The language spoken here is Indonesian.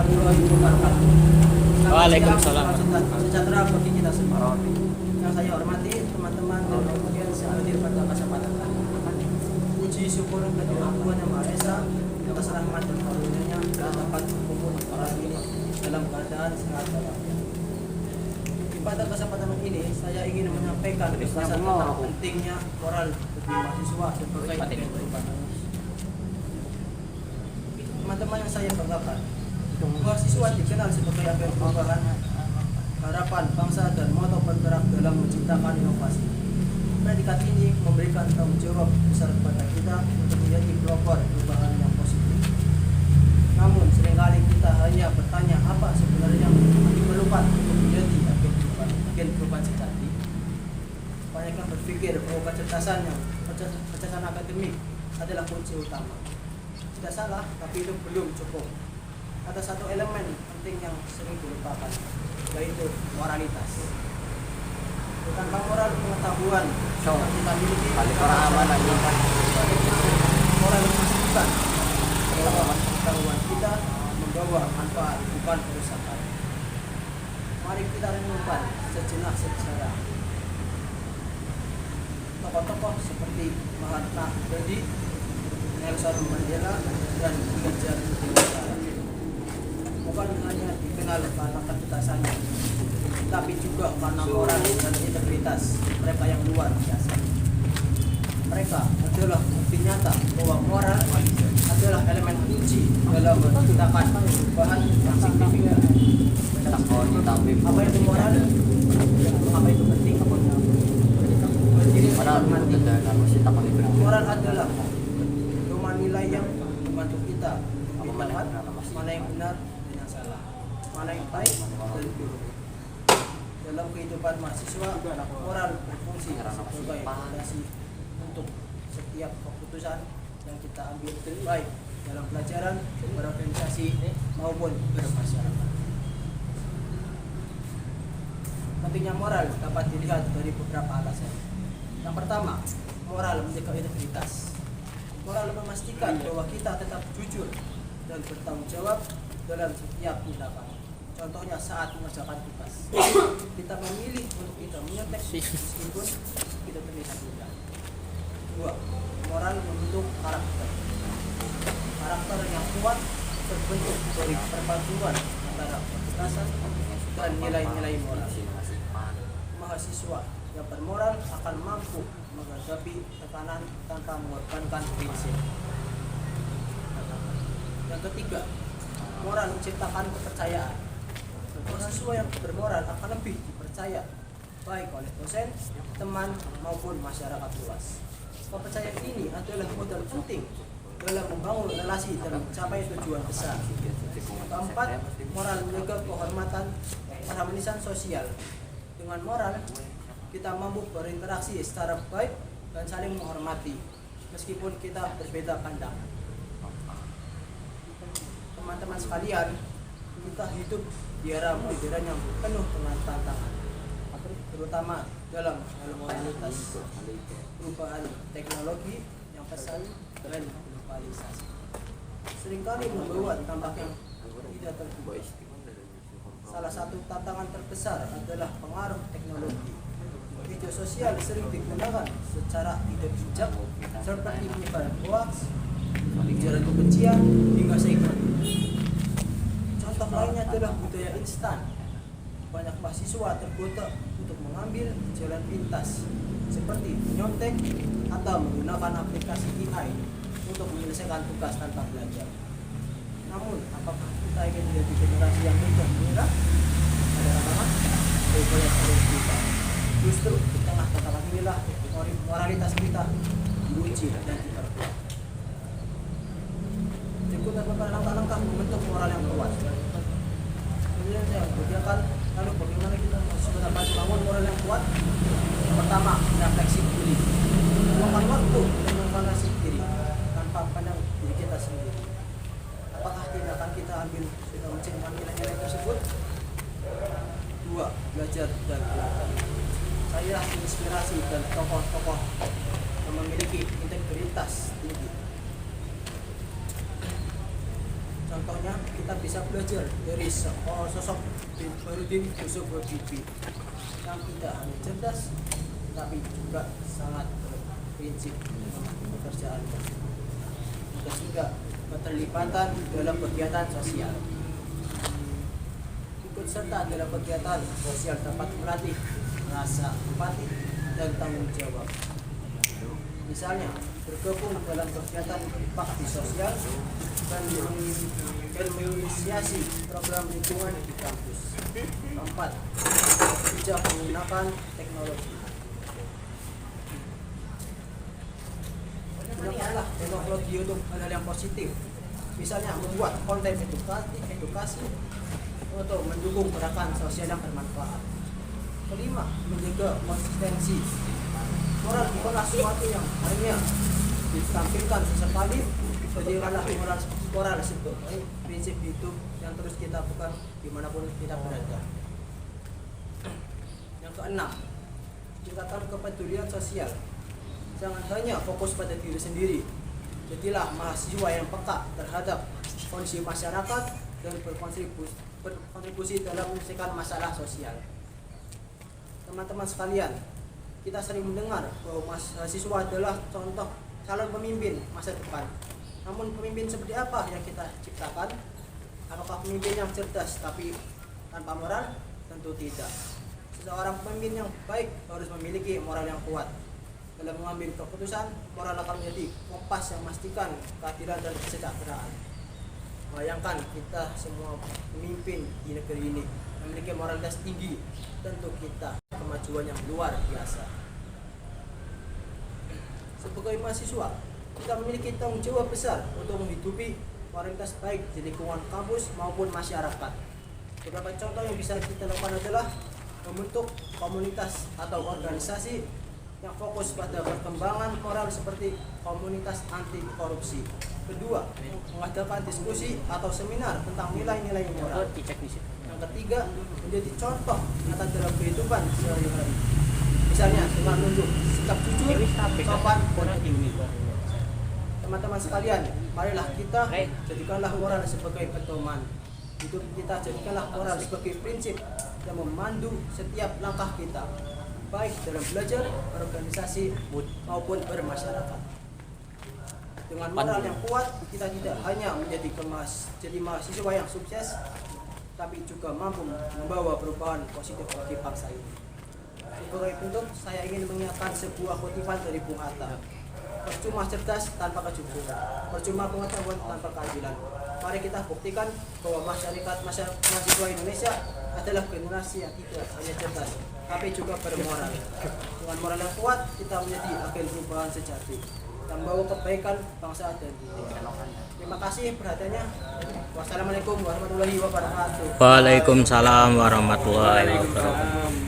warahmatullahi wabarakatuh. Waalaikumsalam. Sejahtera bagi kita semua. Yang saya hormati teman-teman dan kemudian yang hadir pada kesempatan kali ini. Puji syukur kepada Tuhan Yang Maha Esa atas rahmat dan karunia-Nya kita dapat berkumpul hari ini dalam keadaan sehat walafiat. Pada kesempatan ini saya ingin menyampaikan pesan tentang pentingnya moral bagi mahasiswa sebagai kehidupan. Teman-teman yang saya banggakan, mahasiswa dikenal sebagai agen perubahan, harapan bangsa dan motor bergerak dalam menciptakan inovasi. Predikat ini memberikan tanggung jawab besar kepada kita untuk menjadi pelopor perubahan yang positif. Namun seringkali kita hanya bertanya apa sebenarnya yang diperlukan untuk menjadi agen perubahan sejati. Banyak yang berpikir bahwa kecerdasan akademik adalah kunci utama. Tidak salah, tapi itu belum cukup. Ada satu elemen penting yang sering dilupakan, yaitu moralitas. Tanpa moral pengetahuan yang kita miliki, moral memastikan bahwa pengetahuan kita membawa manfaat, bukan kerusakan. Mari kita renungkan sejenak sejarah. Tokoh-tokoh seperti Mahatma Gandhi, Nelson Mandela, dan Ganjar Pranowo bukan hanya dikenal karena kecerdasannya, tapi juga karena moral dan integritas mereka yang luar biasa. Mereka adalah bukti nyata bahwa moral adalah elemen kunci dalam menciptakan perubahan yang signifikan. Apa itu moral? Apa itu penting? Moral adalah nilai yang membantu kita membedakan mana yang benar dan yang salah, mana yang baik dan buruk. Dalam kehidupan mahasiswa, moral berfungsi sebagai fondasi untuk setiap keputusan yang kita ambil, baik dalam pelajaran, berorganisasi maupun bermasyarakat. Pentingnya moral dapat dilihat dari beberapa alasan. Yang pertama, moral menjaga integritas. Moral memastikan bahwa kita tetap jujur dan bertanggung jawab dalam setiap tindakan. Contohnya saat mengerjakan tugas, kita memilih untuk tidak menyontek meskipun kita terlihat mudah. 2. Moral membentuk karakter. Karakter yang kuat terbentuk dari perpaduan antara kecerdasan dan nilai-nilai moral. Mahasiswa yang bermoral akan mampu menghadapi tekanan tanpa mengorbankan prinsip. Yang ketiga, moral menciptakan kepercayaan. Mahasiswa yang bermoral akan lebih dipercaya baik oleh dosen, teman maupun masyarakat luas. Kepercayaan ini adalah modal penting dalam membangun relasi dan mencapai tujuan besar. Keempat, moral menjaga kehormatan harmonisan sosial. Dengan moral, kita mampu berinteraksi secara baik dan saling menghormati meskipun kita berbeda pandangan. Teman-teman sekalian, kita hidup di era modern yang penuh dengan tantangan, terutama dalam hal moralitas, perubahan teknologi yang pesat dan globalisasi seringkali membawa dampak yang tidak terduga. Salah satu tantangan terbesar adalah pengaruh teknologi. Media sosial sering digunakan secara tidak bijak seperti penyebaran hoax, ujaran kebencian, hingga cyberbullying. Contoh lainnya adalah budaya instan. Banyak mahasiswa tergoda untuk mengambil jalan pintas seperti menyontek atau menggunakan aplikasi AI untuk menyelesaikan tugas tanpa belajar. Namun, apakah kita ingin menjadi generasi yang mudah menyerah? Ada rakaman? Banyak harus kita. Justru di tengah tantangan inilah moralitas kita diuji dan diperkuat. Berikut adalah langkah-langkah membentuk moral yang kuat. Kemudian saya kerjakan, lalu bagaimana kita dapat membangun moral yang kuat? Yang pertama, refleksi diri. Luangkan waktu untuk mengevaluasi diri tanpa pandang diri kita sendiri. Apakah tindakan kita ambil sudah mencerminkan nilai-nilai tersebut? 2. Belajar dan belajar. Saya inspirasi dan tokoh-tokoh yang memiliki integritas tinggi. Contohnya kita bisa belajar dari sosok Bahrudin Yusuf Habibie yang tidak hanya cerdas tapi juga sangat berprinsip dalam pekerjaannya. Ketiga, keterlibatan dalam kegiatan sosial. Ikut serta dalam kegiatan sosial dapat melatih rasa empati dan tanggung jawab. Misalnya, bergabung dalam kegiatan bakti sosial dan menginisiasi program lingkungan di kampus. Keempat, bijak menggunakan teknologi. Gunakanlah teknologi untuk hal-hal yang positif. Misalnya membuat konten edukasi atau mendukung gerakan sosial yang bermanfaat. Kelima, menjaga konsistensi. Moral bukanlah sesuatu yang hanya ditampilkan sesekali, jadikanlah moral sebagai prinsip hidup yang terus kita lakukan dimanapun kita berada. Yang keenam, tingkatkan kepedulian sosial. Jangan hanya fokus pada diri sendiri. Jadilah mahasiswa yang peka terhadap kondisi masyarakat dan berkontribusi dalam menyelesaikan masalah sosial. Teman-teman sekalian, kita sering mendengar bahwa mahasiswa adalah contoh calon pemimpin masa depan. Namun pemimpin seperti apa yang kita ciptakan? Apakah pemimpin yang cerdas tapi tanpa moral? Tentu tidak. Seseorang pemimpin yang baik harus memiliki moral yang kuat. Dalam mengambil keputusan, moral akan menjadi kompas yang memastikan keadilan dan kesejahteraan. Bayangkan kita semua pemimpin di negeri ini memiliki moralitas tinggi, tentu kita kemajuan yang luar biasa. Sebagai mahasiswa, kita memiliki tanggung jawab besar untuk menghidupi moralitas baik di lingkungan kampus maupun masyarakat. Beberapa contoh yang bisa kita lakukan adalah membentuk komunitas atau organisasi yang fokus pada perkembangan moral seperti komunitas anti korupsi. Kedua, mengadakan diskusi atau seminar tentang nilai-nilai moral. Yang ketiga, menjadi contoh nyata dalam kehidupan sehari-hari. Misalnya dengan menunjuk sikap jujur, sopan, dan ilmu. Teman-teman sekalian, marilah kita jadikanlah moral sebagai pedoman. Hidup kita jadikanlah moral sebagai prinsip yang memandu setiap langkah kita, baik dalam belajar, organisasi, maupun bermasyarakat. Dengan moral yang kuat, kita tidak hanya menjadi mahasiswa yang sukses, tapi juga mampu membawa perubahan positif bagi bangsa ini. Sebagai penutup, saya ingin mengingatkan sebuah kutipan dari Bung Hatta. Percuma cerdas tanpa kejujuran, percuma pengetahuan tanpa keadilan. Mari kita buktikan bahwa mahasiswa Indonesia adalah generasi yang tidak hanya cerdas, tapi juga bermoral. Dengan moral yang kuat, kita menjadi agen perubahan sejati yang membawa kebaikan bangsa dan dunia. Terima kasih perhatiannya. Wassalamualaikum warahmatullahi wabarakatuh. Waalaikumsalam warahmatullahi wabarakatuh.